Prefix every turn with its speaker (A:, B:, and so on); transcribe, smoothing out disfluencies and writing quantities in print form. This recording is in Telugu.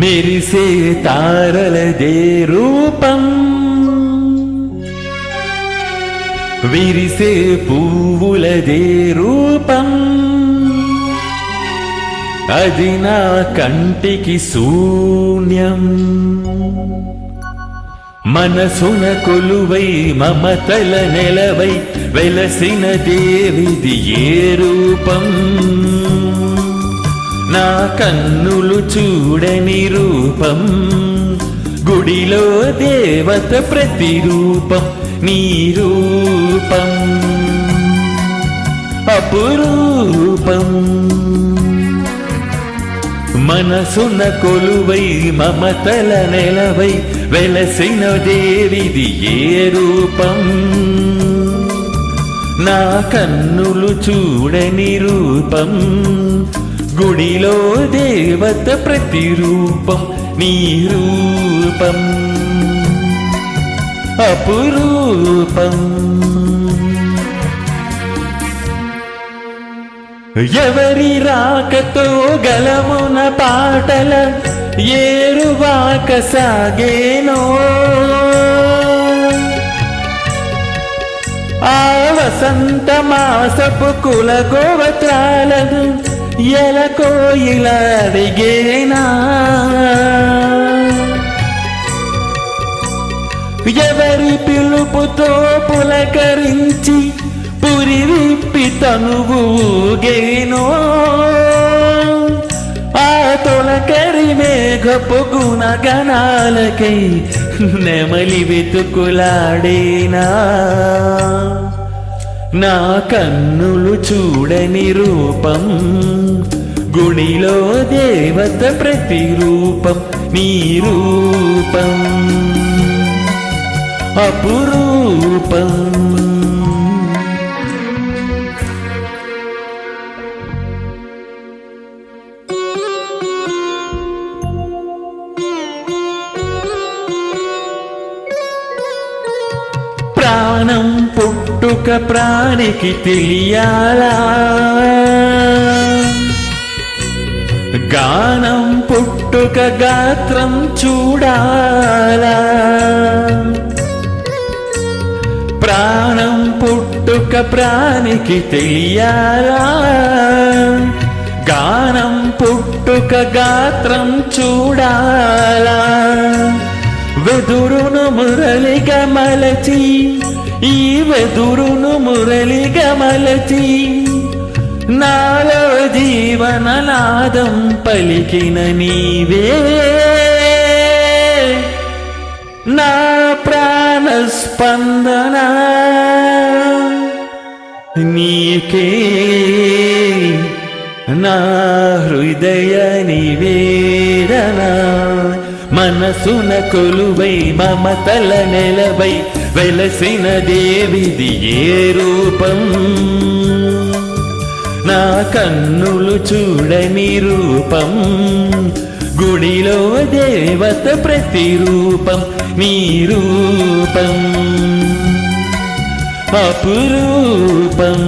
A: మెరిసే తారలదే రూపం, విరిసే పువ్వులదే రూపం, అది నా కంటికి శూన్యం. మనసున కొలువై మమతల నెలవై వెలసిన దేవిది ఏ రూపం, నా కన్నులు చూడని రూపం, గుడిలో దేవత ప్రతిరూపం నీ రూపం అపురూపం. మనసున కొలువై మమతల నెలవై వెలసిన దేవిది ఏ రూపం, నా కన్నులు చూడని రూపం, గుడిలో దేవత ప్రతిరూపం నీ రూపం అపురూపం. ఎవరి రాకతో గలమున పాటల ఏరువాక సాగేనో, ఆ వసంత మాసపు కుల గోవత్రాలను ఎలకోయిలా అడిగేనా, ఎవరి పిలుపుతో పులకరించి పురి విప్పి తనువుగేనో, ఆ తొలకరి మేఘపు గుణగణాలకై నెమలి వెతుకులాడేనా, నా కన్నులు చూడని రూపం, గుడిలో దేవత ప్రతిరూపం నీ రూపం అపురూపం. ప్రాణం పుట్టుక ప్రాణికి తెలియాలా, గానం పుట్టుక గాత్రం చూడాలా, ప్రాణం పుట్టుక ప్రాణికి తెలియాలా, గానం పుట్టుక గాత్రం చూడాలా, వెదురును మురళిగా మలచి ఈ వెదురును మురళిగా మలచి నాలో జీవననాదం పలికిన నీవే, నా ప్రాణ స్పందన నీకే, నా హృదయ నివేదన. మనసున కొలువై మమతల నెలవై వెలసిన దేవిది ఏ రూపం, నా కన్నులు చూడని రూపం, గుడిలో దేవత ప్రతిరూపం నీ రూపం అపురూపం.